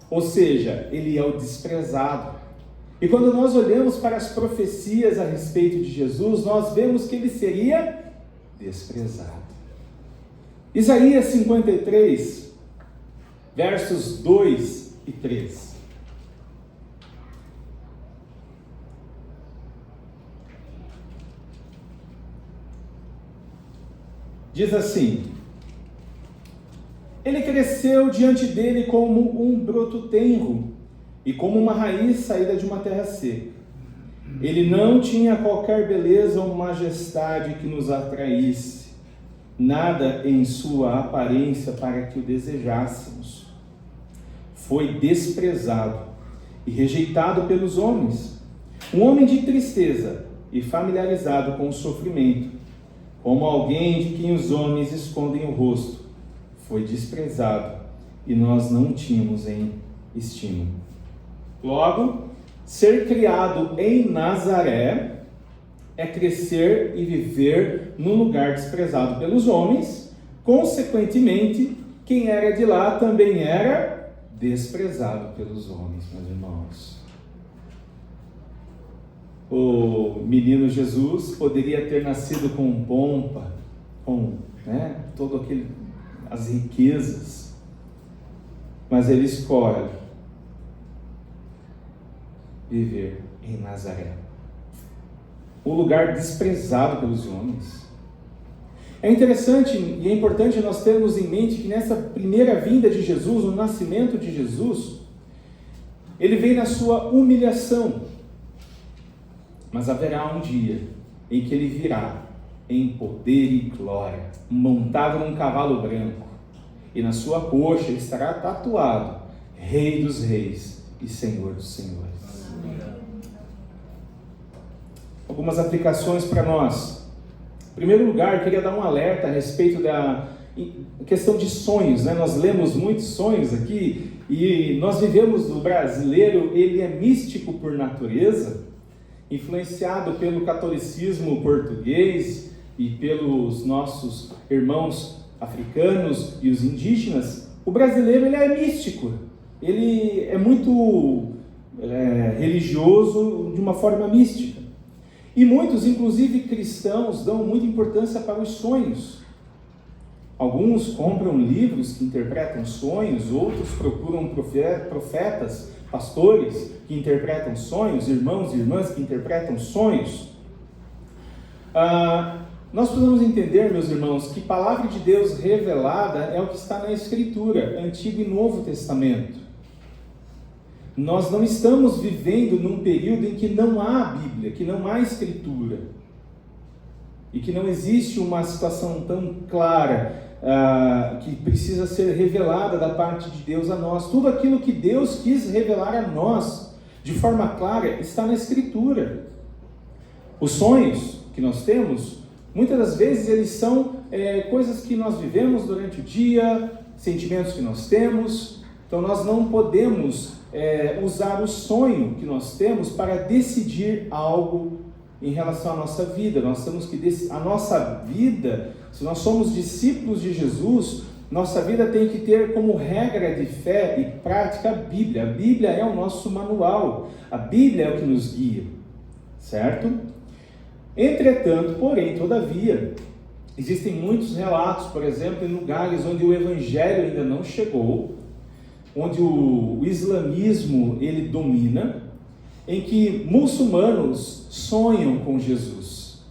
Ou seja, ele é o desprezado. E quando nós olhamos para as profecias a respeito de Jesus, nós vemos que ele seria desprezado. Isaías 53, versos 2 e 3. Diz assim: ele cresceu diante dele como um broto tenro e como uma raiz saída de uma terra seca. Ele não tinha qualquer beleza ou majestade que nos atraísse, nada em sua aparência para que o desejássemos. Foi desprezado e rejeitado pelos homens, um homem de tristeza e familiarizado com o sofrimento, como alguém de quem os homens escondem o rosto. Foi desprezado e nós não o tínhamos em estima. Logo, ser criado em Nazaré é crescer e viver num lugar desprezado pelos homens. Consequentemente, quem era de lá também era desprezado pelos homens, meus irmãos. O menino Jesus poderia ter nascido com pompa, com todo as riquezas, mas ele escolhe viver em Nazaré, o lugar desprezado pelos homens. É interessante e é importante nós termos em mente que nessa primeira vinda de Jesus, no nascimento de Jesus, ele vem na sua humilhação, mas haverá um dia em que ele virá em poder e glória, montado num cavalo branco, e na sua coxa estará tatuado Rei dos Reis e Senhor dos Senhores. Algumas aplicações para nós. Em primeiro lugar, eu queria dar um alerta a respeito da questão de sonhos, né? Nós lemos muitos sonhos aqui e nós vivemos, o brasileiro, ele é místico por natureza, influenciado pelo catolicismo português e pelos nossos irmãos africanos e os indígenas. O brasileiro, ele é místico, ele é muito religioso de uma forma mística. E muitos, inclusive cristãos, dão muita importância para os sonhos. Alguns compram livros que interpretam sonhos, outros procuram profetas, pastores que interpretam sonhos, irmãos e irmãs que interpretam sonhos. Nós precisamos entender, meus irmãos, que palavra de Deus revelada é o que está na Escritura, Antigo e Novo Testamento. Nós não estamos vivendo num período em que não há Bíblia, que não há Escritura, e que não existe uma situação tão clara que precisa ser revelada da parte de Deus a nós. Tudo aquilo que Deus quis revelar a nós de forma clara está na Escritura. Os sonhos que nós temos, muitas das vezes eles são coisas que nós vivemos durante o dia, sentimentos que nós temos. Então nós não podemos usar o sonho que nós temos para decidir algo em relação à nossa vida. Nós temos que a nossa vida, se nós somos discípulos de Jesus, nossa vida tem que ter como regra de fé e prática a Bíblia. A Bíblia é o nosso manual, a Bíblia é o que nos guia, certo? Entretanto, porém, todavia, existem muitos relatos, por exemplo, em lugares onde o Evangelho ainda não chegou, onde o islamismo ele domina, em que muçulmanos sonham com Jesus.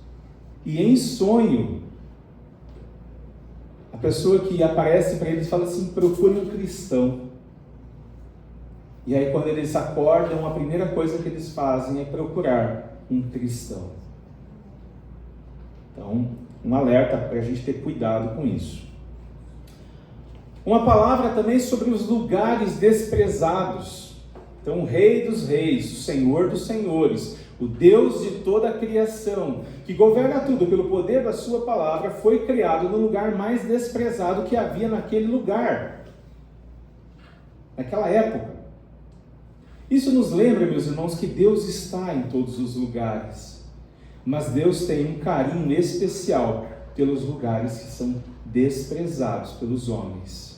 E em sonho, a pessoa que aparece para eles fala assim: procure um cristão. E aí quando eles acordam, a primeira coisa que eles fazem é procurar um cristão. Então, um alerta para a gente ter cuidado com isso. Uma palavra também sobre os lugares desprezados. Então, o Rei dos Reis, o Senhor dos Senhores, o Deus de toda a criação, que governa tudo pelo poder da sua palavra, foi criado no lugar mais desprezado que havia naquele lugar, naquela época. Isso nos lembra, meus irmãos, que Deus está em todos os lugares, mas Deus tem um carinho especial pelos lugares que são desprezados pelos homens.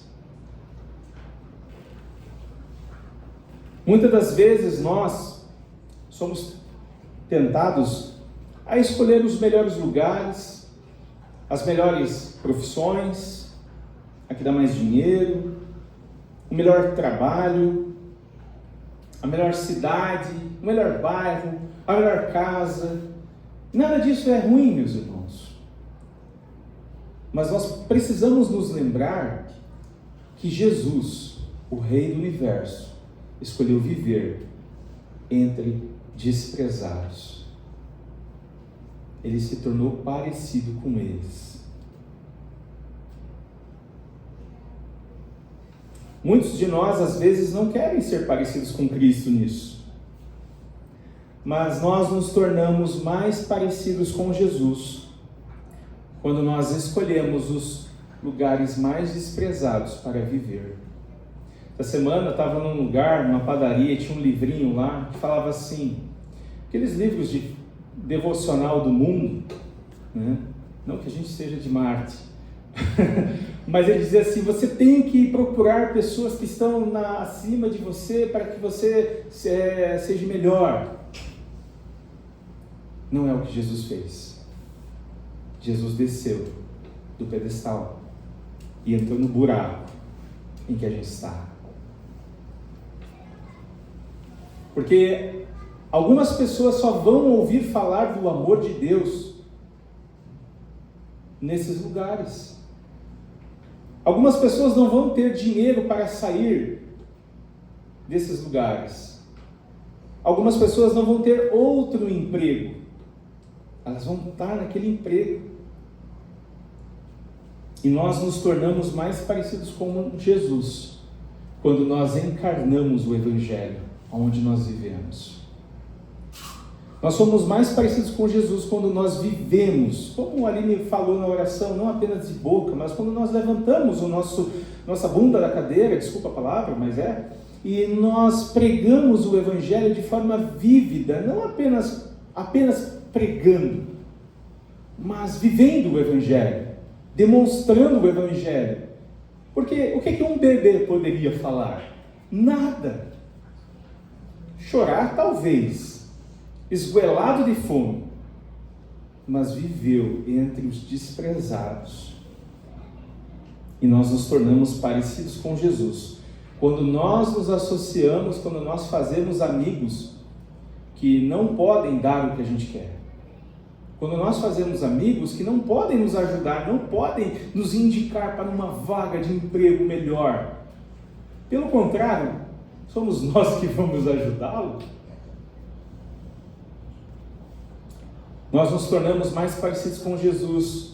Muitas das vezes nós somos tentados a escolher os melhores lugares, as melhores profissões, a que dá mais dinheiro, o melhor trabalho, a melhor cidade, o melhor bairro, a melhor casa. Nada disso é ruim, meus irmãos. Mas nós precisamos nos lembrar que Jesus, o Rei do Universo, escolheu viver entre desprezados. Ele se tornou parecido com eles. Muitos de nós, às vezes, não querem ser parecidos com Cristo nisso. Mas nós nos tornamos mais parecidos com Jesus quando nós escolhemos os lugares mais desprezados para viver. Essa semana eu estava num lugar, numa padaria, tinha um livrinho lá que falava assim, aqueles livros de devocional do mundo, né? Não que a gente seja de Marte, mas ele dizia assim: você tem que procurar pessoas que estão acima de você para que você seja melhor. Não é o que Jesus fez. Jesus desceu do pedestal e entrou no buraco em que a gente está. Porque algumas pessoas só vão ouvir falar do amor de Deus nesses lugares. Algumas pessoas não vão ter dinheiro para sair desses lugares. Algumas pessoas não vão ter outro emprego. Elas vão estar naquele emprego. E nós nos tornamos mais parecidos com Jesus quando nós encarnamos o Evangelho onde nós vivemos. Nós somos mais parecidos com Jesus quando nós vivemos, como a Aline falou na oração, não apenas de boca, mas quando nós levantamos nossa bunda da cadeira, desculpa a palavra, mas e nós pregamos o Evangelho de forma vívida, não apenas pregando, mas vivendo o Evangelho, demonstrando o Evangelho. Porque o que um bebê poderia falar? Nada. Chorar talvez, esgoelado de fome, mas viveu entre os desprezados. E nós nos tornamos parecidos com Jesus quando nós nos associamos, quando nós fazemos amigos que não podem dar o que a gente quer. Quando nós fazemos amigos que não podem nos ajudar, não podem nos indicar para uma vaga de emprego melhor. Pelo contrário, somos nós que vamos ajudá-lo. Nós nos tornamos mais parecidos com Jesus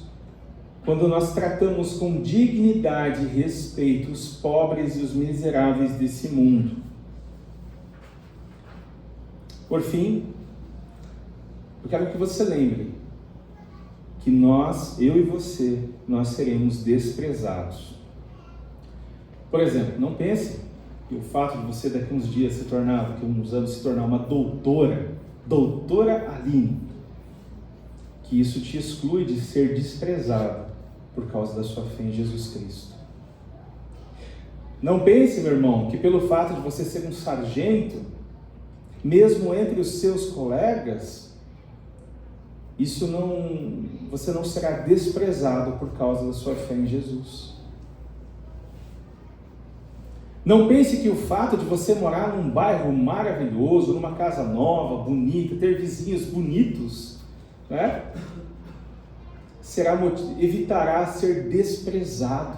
quando nós tratamos com dignidade e respeito os pobres e os miseráveis desse mundo. Por fim, eu quero que você lembre que eu e você, nós seremos desprezados. Por exemplo, não pense que o fato de você daqui a uns dias daqui a uns anos se tornar uma doutora Aline, que isso te exclui de ser desprezado por causa da sua fé em Jesus Cristo. Não pense, meu irmão, que pelo fato de você ser um sargento, mesmo entre os seus colegas, você não será desprezado por causa da sua fé em Jesus. Não pense que o fato de você morar num bairro maravilhoso, numa casa nova, bonita, ter vizinhos bonitos, evitará ser desprezado.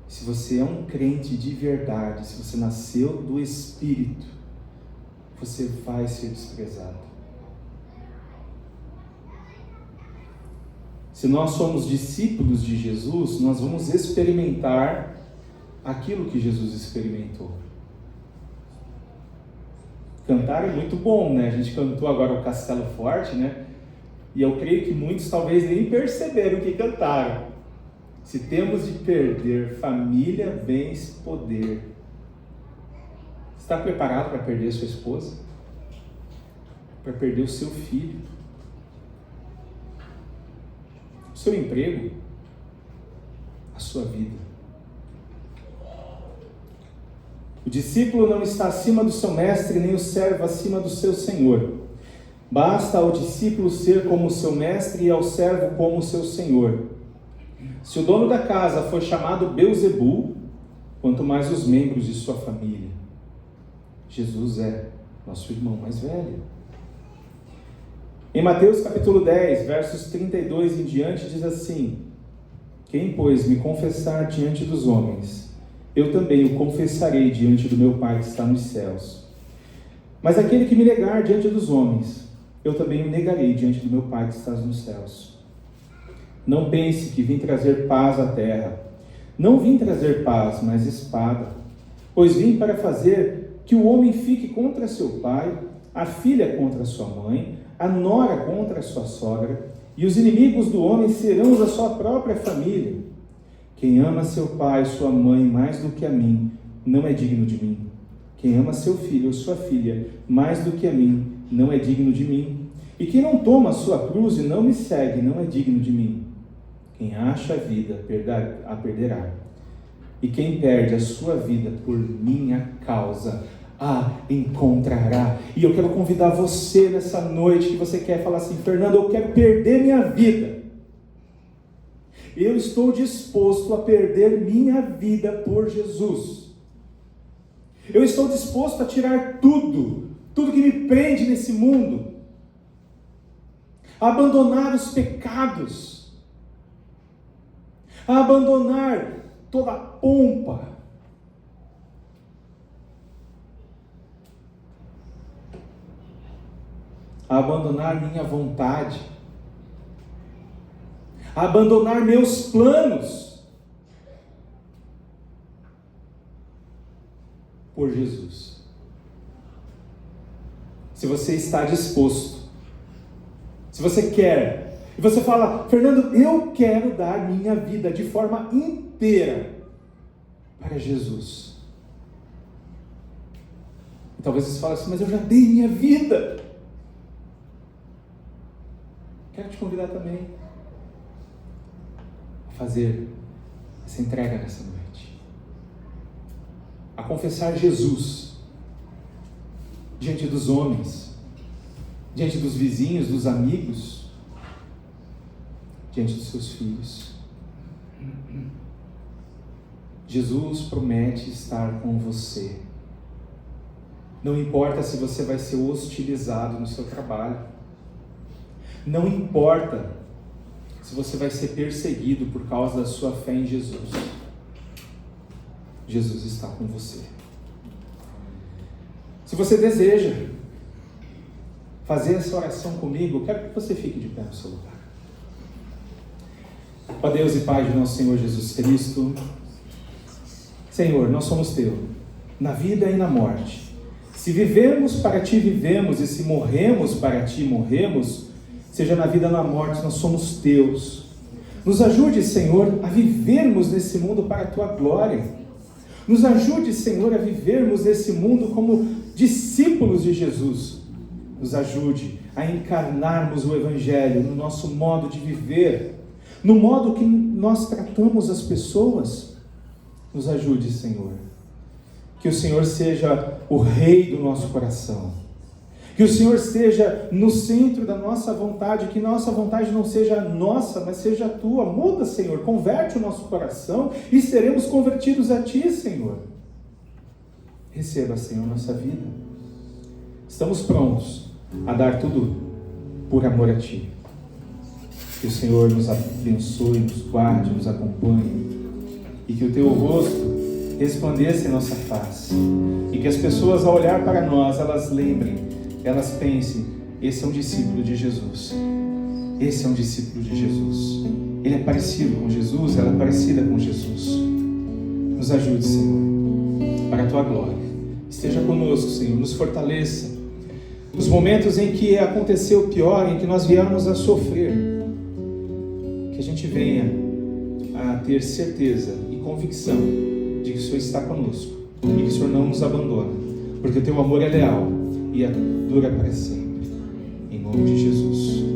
Se você é um crente de verdade, se você nasceu do Espírito, você vai ser desprezado. Se nós somos discípulos de Jesus, nós vamos experimentar aquilo que Jesus experimentou. Cantar é muito bom, né? A gente cantou agora o Castelo Forte, né? E eu creio que muitos talvez nem perceberam o que cantaram. Se temos de perder família, bens, poder. Está preparado para perder sua esposa? Para perder o seu filho? O seu emprego? A sua vida? O discípulo não está acima do seu mestre, nem o servo acima do seu senhor. Basta ao discípulo ser como o seu mestre e ao servo como o seu senhor. Se o dono da casa for chamado Belzebu, quanto mais os membros de sua família. Jesus é nosso irmão mais velho. Em Mateus capítulo 10, versos 32 em diante, diz assim: quem, pois, me confessar diante dos homens, eu também o confessarei diante do meu Pai que está nos céus. Mas aquele que me negar diante dos homens, eu também o negarei diante do meu Pai que está nos céus. Não pense que vim trazer paz à terra. Não vim trazer paz, mas espada. Pois vim para fazer que o homem fique contra seu pai, a filha contra sua mãe, a nora contra a sua sogra, e os inimigos do homem serão os da sua própria família. Quem ama seu pai e sua mãe mais do que a mim, não é digno de mim. Quem ama seu filho ou sua filha mais do que a mim, não é digno de mim. E quem não toma a sua cruz e não me segue, não é digno de mim. Quem acha a vida, a perderá. E quem perde a sua vida por minha causa, a encontrará. E eu quero convidar você nessa noite, que você quer falar assim: Fernando, eu quero perder minha vida. Eu estou disposto a perder minha vida por Jesus. Eu estou disposto a tirar tudo que me prende nesse mundo, a abandonar os pecados, a abandonar toda a pompa, a abandonar minha vontade, a abandonar meus planos por Jesus. Se você está disposto, se você quer, e você fala: Fernando, eu quero dar minha vida de forma inteira para Jesus. E talvez você fale assim: mas eu já dei minha vida. Quero te convidar também a fazer essa entrega nessa noite, a confessar Jesus diante dos homens, diante dos vizinhos, dos amigos, diante dos seus filhos. Jesus promete estar com você. Não importa se você vai ser hostilizado no seu trabalho, não importa se você vai ser perseguido por causa da sua fé em Jesus. Jesus está com você. Se você deseja fazer essa oração comigo, eu quero que você fique de pé no seu lugar. Ó Deus e Pai de nosso Senhor Jesus Cristo, Senhor, nós somos Teu, na vida e na morte. Se vivemos, para Ti vivemos, e se morremos, para Ti morremos, seja na vida ou na morte, nós somos Teus. Nos ajude, Senhor, a vivermos nesse mundo para a Tua glória. Nos ajude, Senhor, a vivermos nesse mundo como discípulos de Jesus. Nos ajude a encarnarmos o Evangelho no nosso modo de viver, no modo que nós tratamos as pessoas. Nos ajude, Senhor. Que o Senhor seja o Rei do nosso coração. Que o Senhor esteja no centro da nossa vontade, que nossa vontade não seja nossa, mas seja a Tua. Muda, Senhor, converte o nosso coração e seremos convertidos a Ti, Senhor. Receba, Senhor, nossa vida. Estamos prontos a dar tudo por amor a Ti. Que o Senhor nos abençoe, nos guarde, nos acompanhe, e que o Teu rosto resplandeça em nossa face, e que as pessoas, ao olhar para nós, elas lembrem, elas pensem: esse é um discípulo de Jesus. Esse é um discípulo de Jesus. Ele é parecido com Jesus, ela é parecida com Jesus. Nos ajude, Senhor, para a Tua glória. Esteja conosco, Senhor, nos fortaleça. Nos momentos em que aconteceu o pior, em que nós viemos a sofrer, que a gente venha a ter certeza e convicção de que o Senhor está conosco e que o Senhor não nos abandona, porque o Teu amor é leal e dura para sempre. Em nome de Jesus.